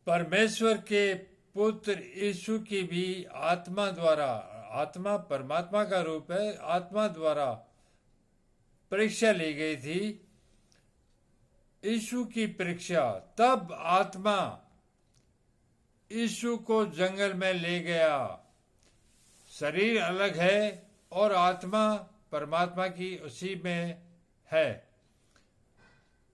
परमेश्वर के पुत्र यीशु की भी आत्मा द्वारा, आत्मा परमात्मा का रूप है, आत्मा द्वारा परीक्षा ली गई थी। यीशु की परीक्षा, तब आत्मा यीशु को जंगल में ले गया। शरीर अलग है और आत्मा परमात्मा की उसी में है।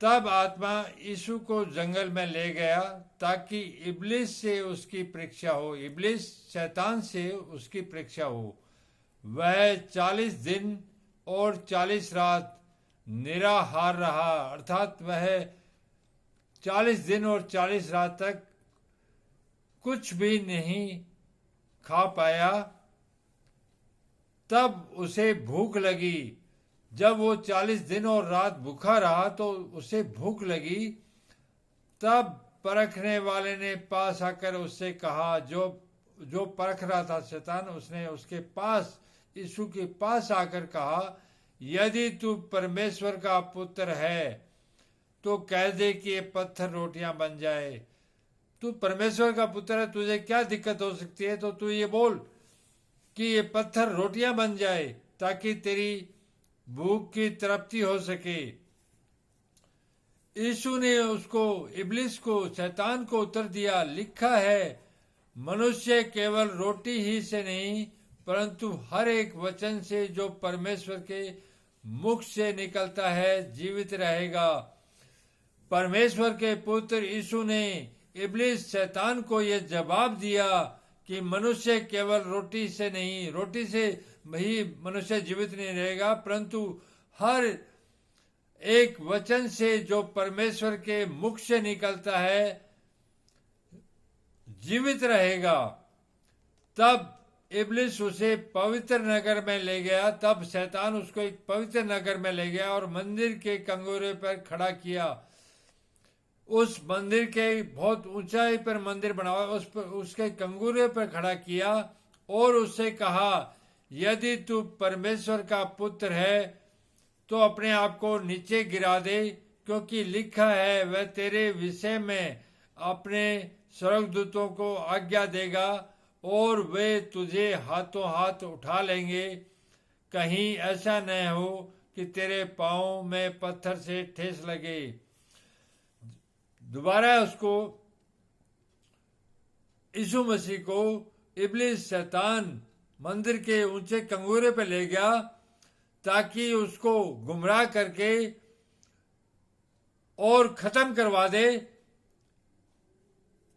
तब आत्मा यीशु को जंगल में ले गया ताकि इब्लिस से उसकी परीक्षा हो, इब्लिस शैतान से उसकी परीक्षा हो। वह 40 दिन और 40 रात निराहार रहा, अर्थात वह 40 दिन और 40 रात तक कुछ भी नहीं खा पाया। तब उसे भूख लगी। जब वो 40 दिन और रात भूखा रहा तो उसे भूख लगी। तब परखने वाले ने पास आकर उससे कहा, जो परख रहा था शैतान, उसने उसके पास, यीशु के पास आकर कहा, यदि तू परमेश्वर का पुत्र है तो कह दे कि ये पत्थर रोटियां बन जाए। तू परमेश्वर का पुत्र है, तुझे क्या दिक्कत हो सकती है? तो तू ये बोल कि ये पत्थर रोटियां बन जाए ताकि तेरी भूख की तृप्ति हो सके। यीशु ने उसको, इब्लिस को, शैतान को उत्तर दिया, लिखा है, मनुष्य केवल रोटी ही से नहीं परंतु हर एक वचन से जो परमेश्वर के मुख से निकलता है जीवित रहेगा। परमेश्वर के पुत्र यीशु ने इब्लिस शैतान को यह जवाब दिया कि मनुष्य केवल रोटी से नहीं, रोटी से ही मनुष्य जीवित नहीं रहेगा परंतु हर एक वचन से जो परमेश्वर के मुख से निकलता है जीवित रहेगा। तब इब्लिस उसे पवित्र नगर में ले गया। तब शैतान उसको एक पवित्र नगर में ले गया और मंदिर के कंगोरे पर खड़ा किया। उस मंदिर के बहुत ऊंचाई पर मंदिर बना हुआ, उस पर, उसके कंगूरे पर खड़ा किया और उससे कहा, यदि तू परमेश्वर का पुत्र है तो अपने आप को नीचे गिरा दे, क्योंकि लिखा है, वह तेरे विषय में अपने स्वर्गदूतों को आज्ञा देगा और वे तुझे हाथों हाथ उठा लेंगे, कहीं ऐसा न हो कि तेरे पांव में पत्थर से ठेस लगे। दोबारा उसको, यीशु मसीह को इब्लिस शैतान मंदिर के ऊंचे कंगूरे पे ले गया ताकि उसको गुमराह करके और खत्म करवा दे।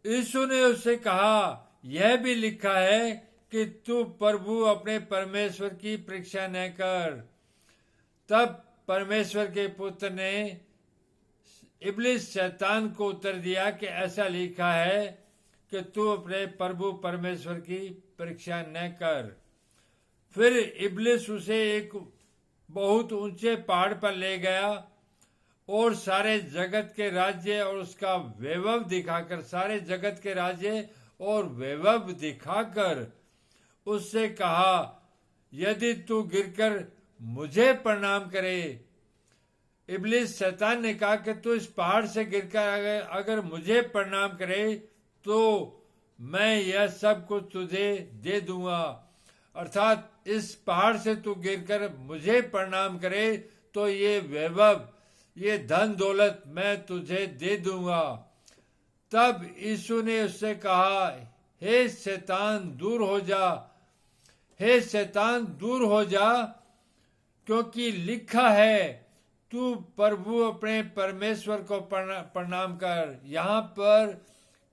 यीशु ने उससे कहा, यह भी लिखा है कि तू प्रभु अपने परमेश्वर की परीक्षा न कर। तब परमेश्वर के पुत्र ने इब्लिस शैतान को उत्तर दिया कि ऐसा लिखा है कि तू अपने प्रभु परमेश्वर की परीक्षा न कर। फिर इब्लिस उसे एक बहुत ऊंचे पहाड़ पर ले गया और सारे जगत के राज्य और उसका वैभव दिखाकर, सारे जगत के राज्य और वैभव दिखाकर उससे कहा, यदि तू गिरकर मुझे प्रणाम करे। इब्लिस शैतान ने कहा कि तू इस पहाड़ से गिरकर अगर मुझे प्रणाम करे तो मैं यह सब कुछ तुझे दे दूंगा। अर्थात इस पहाड़ से तू गिरकर मुझे प्रणाम करे तो ये वैभव, ये धन दौलत मैं तुझे दे दूंगा। तब यीशु ने उससे कहा, हे शैतान दूर हो जा, हे शैतान दूर हो जा, क्योंकि लिखा है, तू प्रभु अपने परमेश्वर को प्रणाम कर। यहाँ पर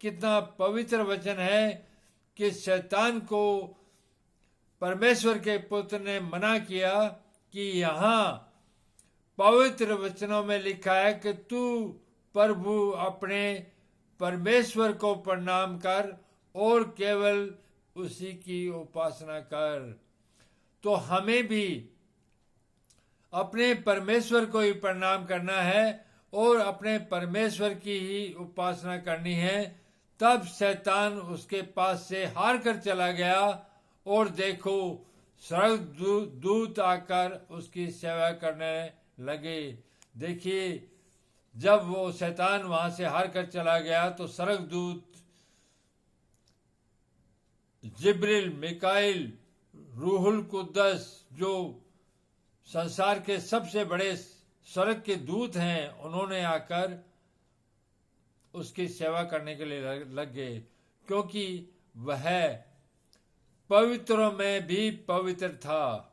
कितना पवित्र वचन है कि शैतान को परमेश्वर के पुत्र ने मना किया कि यहाँ पवित्र वचनों में लिखा है कि तू प्रभु अपने परमेश्वर को प्रणाम कर और केवल उसी की उपासना कर। तो हमें भी अपने परमेश्वर को ही प्रणाम करना है और अपने परमेश्वर की ही उपासना करनी है। तब शैतान उसके पास से हार कर चला गया और देखो, स्वर्गदूत आकर उसकी सेवा करने लगे। देखिए, जब वो शैतान वहां से हार कर चला गया तो स्वर्गदूत जिब्रिल, मिकाइल, रूहुल कुद्दस, जो संसार के सबसे बड़े स्वर्ग के दूत हैं, उन्होंने आकर उसकी सेवा करने के लिए लग गए, क्योंकि वह पवित्रों में भी पवित्र था।